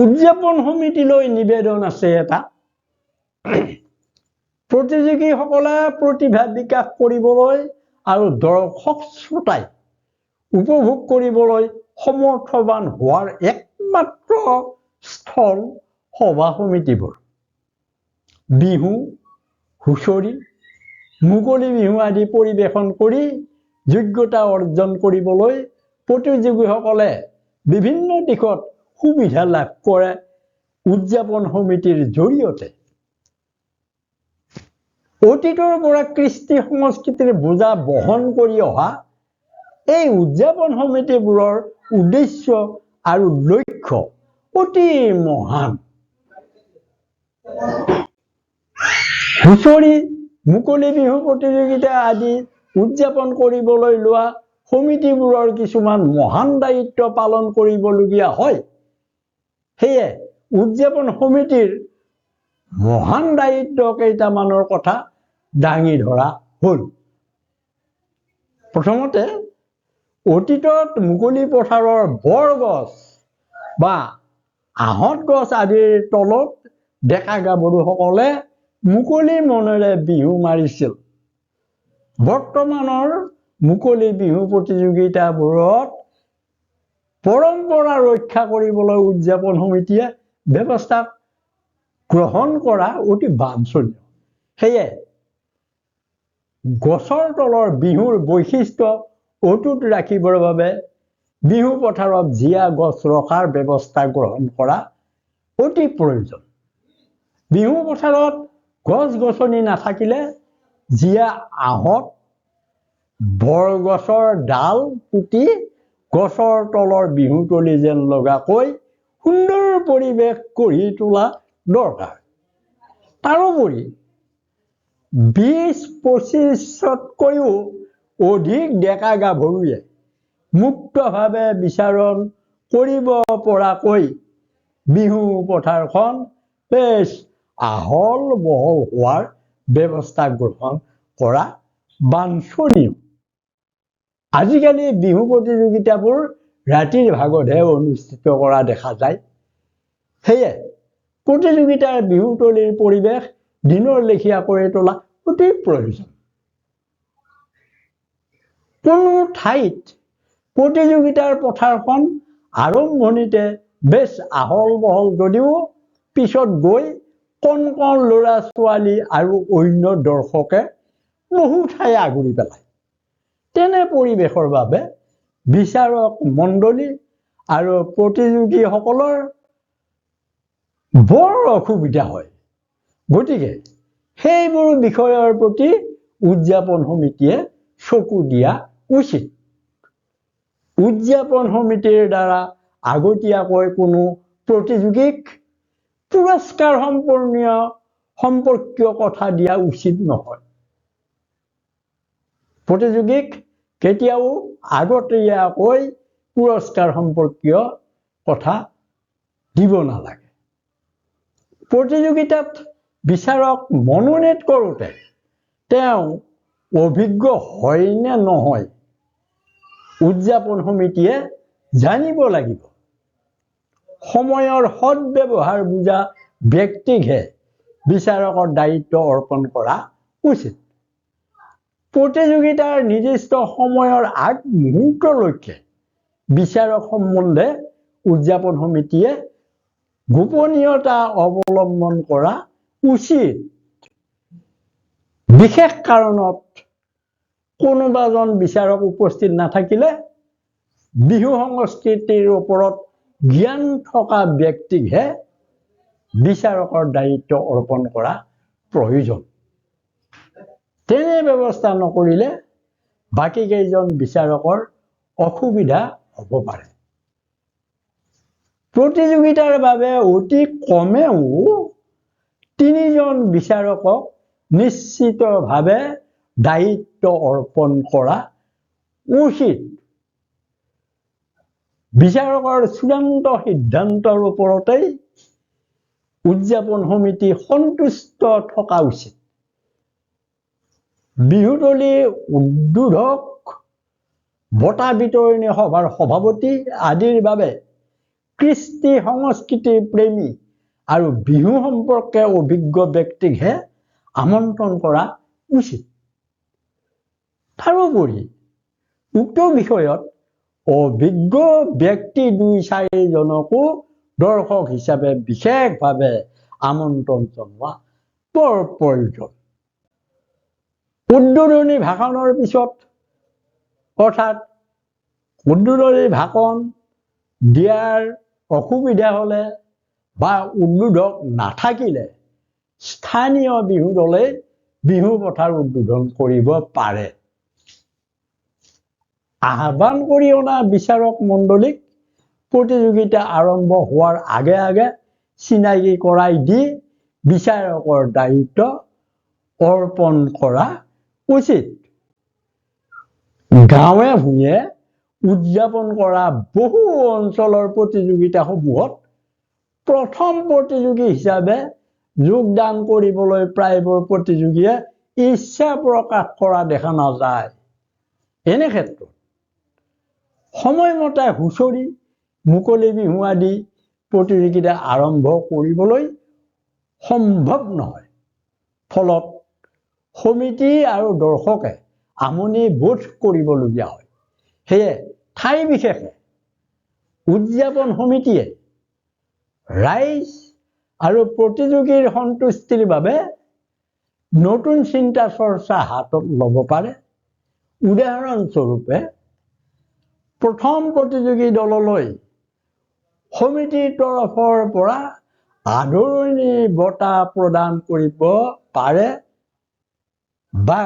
উদযাপন সমিতিলৈ নিবেদন আছে এটা। প্ৰতিযোগীসকলে প্ৰতিভা বিকাশ কৰিবলৈ আৰু দৰ্শক শ্ৰোতাই উপভোগ কৰিবলৈ সমৰ্থবান হোৱাৰ একমাত্ৰ স্থল সভা সমিতিবোৰ। বিহু, হুঁচৰি, মুকলি বিহু আদি পৰিৱেশন কৰি যোগ্যতা অৰ্জন কৰিবলৈ প্ৰতিযোগীসকলে বিভিন্ন দিশত সুবিধা লাভ কৰে উদযাপন সমিতিৰ জৰিয়তে। অতীতৰ পৰা কৃষ্টি সংস্কৃতিৰ বোজা বহন কৰি অহা এই উদযাপন সমিতিবোৰৰ উদ্দেশ্য আৰু লক্ষ্য অতি মহান। হুঁচৰি, মুকলি বিহু প্ৰতিযোগিতা আদি উদযাপন কৰিবলৈ লোৱা সমিতিবোৰৰ কিছুমান মহান দায়িত্ব পালন কৰিবলগীয়া হয়। সেয়ে উদযাপন সমিতিৰ মহান দায়িত্ব কেইটামানৰ কথা দাঙি ধৰা হ'ল। প্ৰথমতে, অতীতত মুকলি পথাৰৰ বৰগছ বা আহঁত গছ আদিৰ তলত ডেকা গাভৰুসকলে মুকলি মনেৰে বিহু মাৰিছিল। বৰ্তমানৰ মুকলি বিহু প্ৰতিযোগিতাবোৰত পৰম্পৰা ৰক্ষা কৰিবলৈ উদযাপন সমিতিয়ে ব্যৱস্থা গ্ৰহণ কৰা অতি বাঞ্ছনীয়। সেয়ে গছৰ তলৰ বিহুৰ বৈশিষ্ট্য অটুট ৰাখিবৰ বাবে বিহু পথাৰত জীয়া গছ ৰখাৰ ব্যৱস্থা গ্ৰহণ কৰা অতি প্ৰয়োজন। বিহু পথাৰত গছ-গছনি নাথাকিলে জীয়া আহঁত বৰগছৰ ডাল পুতি গছৰ তলৰ বিহুতলী যেন লগাকৈ সুন্দৰ পৰিৱেশ গঢ়ি তোলা দৰকাৰ। তাৰোপৰি ২০-২৫তকৈও অধিক ডেকা গাভৰুৱে মুক্তভাৱে বিচৰণ কৰিব পৰাকৈ বিহু পথাৰখন বেছ আহল বহল হোৱাৰ ব্যৱস্থা গ্ৰহণ কৰা বাঞ্ছনীয়। আজিকালি বিহু প্ৰতিযোগিতাবোৰ ৰাতিৰ ভাগতহে অনুষ্ঠিত কৰা দেখা যায়। সেয়ে প্ৰতিযোগিতাৰ বিহুতলীৰ পৰিৱেশ দিনৰ লেখীয়া কৰি তোলা অতি প্ৰয়োজন। কোনো ঠাইত প্ৰতিযোগিতাৰ পথাৰখন আৰম্ভণিতে বেছ আহল বহল যদিও পিছত গৈ কণ কণ ল'ৰা ছোৱালী আৰু অন্য দৰ্শকে বহু ঠাই আগুৰি পেলায়। তেনে পৰিৱেশৰ বাবে বিচাৰক মণ্ডলী আৰু প্ৰতিযোগীসকলৰ বৰ অসুবিধা হয়। গতিকে সেইবোৰ বিষয়ৰ প্ৰতি উদযাপন সমিতিয়ে চকু দিয়া উচিত। উদযাপন সমিতিৰ দ্বাৰা আগতীয়াকৈ কোনো প্ৰতিযোগীক পুৰস্কাৰ সম্পৰ্কীয় কথা দিয়া উচিত নহয়। প্ৰতিযোগীক কেতিয়াও আগতীয়াকৈ পুৰস্কাৰ সম্পৰ্কীয় কথা দিব নালাগে। প্ৰতিযোগিতাত বিচাৰক মনোনীত কৰোঁতে তেওঁ অভিজ্ঞ হয় নে নহয় উদযাপন সমিতিয়ে জানিব লাগিব। সময়ৰ সদ্ব্যৱহাৰ বুজা ব্যক্তিকহে বিচাৰকৰ দায়িত্ব অৰ্পণ কৰা উচিত। প্ৰতিযোগিতাৰ নিৰ্দিষ্ট সময়ৰ আগ মুহূৰ্তলৈকে বিচাৰক সম্বন্ধে উদযাপন সমিতিয়ে গোপনীয়তা অৱলম্বন কৰা উচিত। বিশেষ কাৰণত কোনোবাজন বিচাৰক উপস্থিত নাথাকিলে বিহু সংস্কৃতিৰ ওপৰত জ্ঞান থকা ব্যক্তিকহে বিচাৰকৰ দায়িত্ব অৰ্পণ কৰা প্ৰয়োজন। তেনে ব্যৱস্থা নকৰিলে বাকী কেইজন বিচাৰকৰ অসুবিধা হ'ব পাৰে। প্ৰতিযোগিতাৰ বাবে অতি কমেও ৩ জন বিচাৰকক নিশ্চিতভাৱে দায়িত্ব অৰ্পণ কৰা উচিত। বিচাৰকৰ চূড়ান্ত সিদ্ধান্তৰ ওপৰতেই উদযাপন সমিতি সন্তুষ্ট থকা উচিত। বিহুতলী উদ্বোধক, বঁটা বিতৰণী সভাৰ সভাপতি আদিৰ বাবে কৃষ্টি সংস্কৃতি প্ৰেমী আৰু বিহু সম্পৰ্কে অভিজ্ঞ ব্যক্তিকহে আমন্ত্ৰণ কৰা উচিত। তাৰোপৰি উক্ত বিষয়ত অভিজ্ঞ ব্যক্তি 2-4 জনকো দৰ্শক হিচাপে বিশেষভাৱে আমন্ত্ৰণ জনোৱা বৰ প্ৰয়োজন। উদ্বোধনী ভাষণৰ পিছত অৰ্থাৎ উদ্বোধনী ভাষণ দিয়াৰ অসুবিধা হলে বা উদ্বোধক নাথাকিলে স্থানীয় বিহু দলে বিহু পথাৰ উদ্বোধন কৰিব পাৰে। আহ্বান কৰি অনা বিচাৰক মণ্ডলীক প্ৰতিযোগিতা আৰম্ভ হোৱাৰ আগে আগে চিনাকি কৰাই দি বিচাৰকৰ দায়িত্ব অৰ্পণ কৰা উচিত। গাঁৱে ভূঞে উদযাপন কৰা বহু অঞ্চলৰ প্ৰতিযোগিতাসমূহত প্ৰথম প্ৰতিযোগী হিচাপে যোগদান কৰিবলৈ প্ৰায়বোৰ প্ৰতিযোগীয়ে ইচ্ছা প্ৰকাশ কৰা দেখা নাযায়। এনে ক্ষেত্ৰত সময়মতে হুঁচৰি, মুকলি বিহু আদি প্ৰতিযোগিতা আৰম্ভ কৰিবলৈ সম্ভৱ নহয়। ফলত সমিতি আৰু দৰ্শকে আমনি বোধ কৰিবলগীয়া হয়। সেয়ে ঠাই বিশেষে উদযাপন সমিতিয়ে ৰাইজ আৰু প্ৰতিযোগীৰ সন্তুষ্টিৰ বাবে নতুন চিন্তা চৰ্চা হাতত ল'ব পাৰে। উদাহৰণস্বৰূপে প্ৰথম প্ৰতিযোগী দললৈ সমিতিৰ তৰফৰ পৰা আদৰণি বঁটা প্ৰদান কৰিব পাৰে বা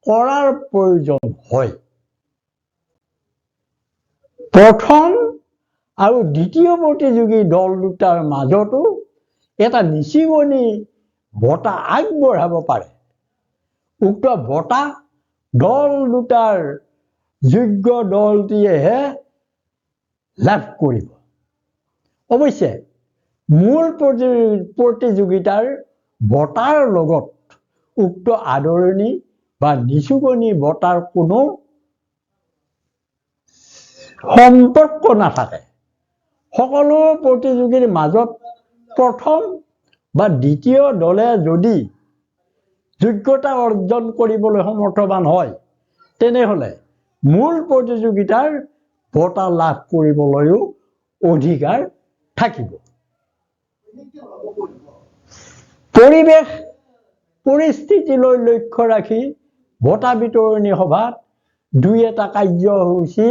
কৰাৰ প্ৰয়োজন হয়। প্ৰথম আৰু দ্বিতীয় প্ৰতিযোগী দল দুটাৰ মাজতো এটা নিচুকনি বঁটা আগবঢ়াব পাৰে। উক্ত বঁটা দল দুটাৰ যোগ্য দলটিয়েহে লাভ কৰিব। অৱশ্যে মূল প্ৰতিযোগিতাৰ বঁটাৰ লগত উক্ত আদৰণি বা নিচুকনি বঁটাৰ কোনো সম্পৰ্ক নাথাকে। সকলো প্ৰতিযোগীৰ মাজত প্ৰথম বা দ্বিতীয় দলে যদি যোগ্যতা অৰ্জন কৰিবলৈ সমৰ্থবান হয় তেনেহলে মূল প্ৰতিযোগিতাৰ বঁটা লাভ কৰিবলৈও অধিকাৰ থাকিব। পৰিৱেশ পৰিস্থিতিলৈ লক্ষ্য ৰাখি বঁটা বিতৰণী সভাত 2-এটা কাৰ্যসূচী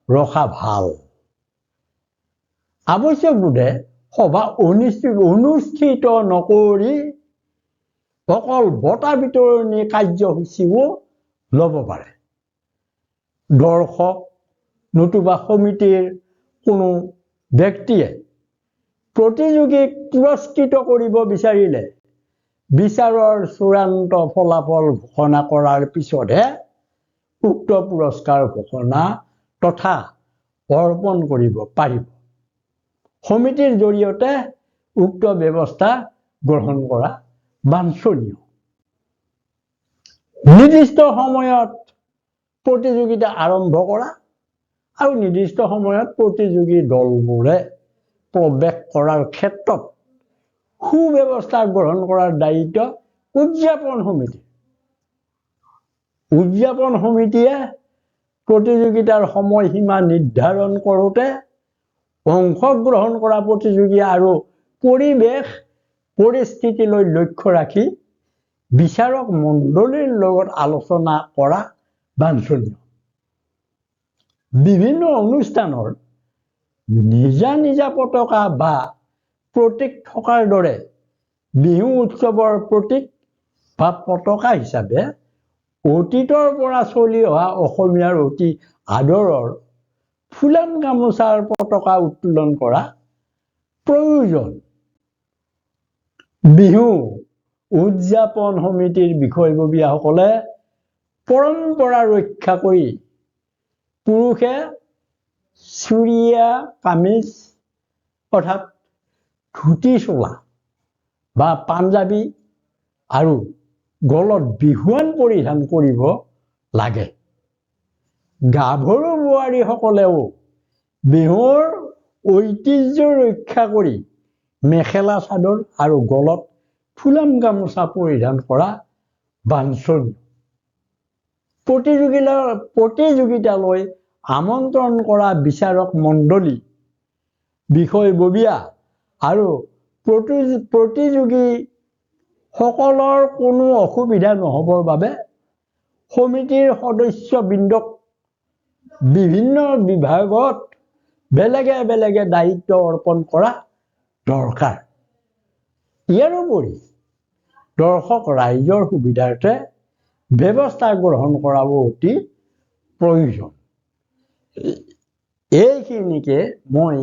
ৰখা ভাল। আৱশ্যক বোধে সভা অনুষ্ঠিত নকৰি অকল বঁটা বিতৰণী কাৰ্যসূচীও ল'ব পাৰে। দৰ্শক নতুবা সমিতিৰ কোনো ব্যক্তিয়ে প্ৰতিযোগীক পুৰস্কৃত কৰিব বিচাৰিলে বিচাৰৰ চূড়ান্ত ফলাফল ঘোষণা কৰাৰ পিছতহে উক্ত পুৰস্কাৰ ঘোষণা তথা অৰ্পণ কৰিব পাৰিব। সমিতিৰ জৰিয়তে উক্ত ব্যৱস্থা গ্ৰহণ কৰা বাঞ্ছনীয়। নিৰ্দিষ্ট সময়ত প্ৰতিযোগিতা আৰম্ভ কৰা আৰু নিৰ্দিষ্ট সময়ত প্ৰতিযোগী দলবোৰে প্ৰৱেশ কৰাৰ ক্ষেত্ৰত সুব্যৱস্থা গ্ৰহণ কৰাৰ দায়িত্ব উদযাপন সমিতি। উদযাপন সমিতিয়ে প্ৰতিযোগিতাৰ সময়সীমা নিৰ্ধাৰণ কৰোঁতে অংশগ্ৰহণ কৰা প্ৰতিযোগী আৰু পৰিৱেশ পৰিস্থিতিলৈ লক্ষ্য ৰাখি বিচাৰক মণ্ডলীৰ লগত আলোচনা কৰা বাঞ্ছনীয়। বিভিন্ন অনুষ্ঠানৰ নিজা নিজা পতাকা বা প্ৰতীক থকাৰ দৰে বিহু উৎসৱৰ প্ৰতীক বা পতাকা হিচাপে অতীতৰ পৰা চলি অহা অসমীয়াৰ অতি আদৰৰ ফুলাম গামোচাৰ পতাকা উত্তোলন কৰা প্ৰয়োজন। বিহু উদযাপন সমিতিৰ বিষয়ববীয়াসকলে পৰম্পৰা ৰক্ষা কৰি পুৰুষে চুৰিয়া কামিজ অৰ্থাৎ ধুতি চোলা বা পাঞ্জাবী আৰু গলত বিহুৱান পৰিধান কৰিব লাগে। গাভৰু বোৱাৰীসকলেও বিহুৰ ঐতিহ্য ৰক্ষা কৰি মেখেলা চাদৰ আৰু গলত ফুলাম গামোচা পৰিধান কৰা বাঞ্ছনীয়। প্ৰতিযোগিতালৈ আমন্ত্ৰণ কৰা বিচাৰক মণ্ডলী, বিষয়ববীয়া আৰু প্ৰতিযোগীসকলৰ কোনো অসুবিধা নহবৰ বাবে সমিতিৰ সদস্যবৃন্দক বিভিন্ন বিভাগত বেলেগে বেলেগে দায়িত্ব অৰ্পণ কৰা দৰকাৰ। ইয়াৰোপৰি দৰ্শক ৰাইজৰ সুবিধাৰ্থে ব্যৱস্থা গ্ৰহণ কৰাও অতি প্ৰয়োজন। এইখিনিকে মই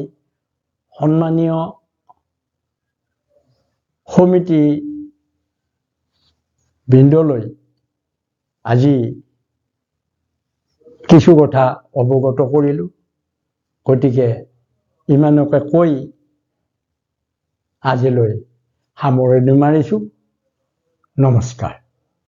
সন্মানীয় সমিতি বৃন্দলৈ আজি কিছু কথা অৱগত কৰিলোঁ। গতিকে ইমানকে কৈ আজিলৈ সামৰণি মাৰিছোঁ। নমস্কাৰ।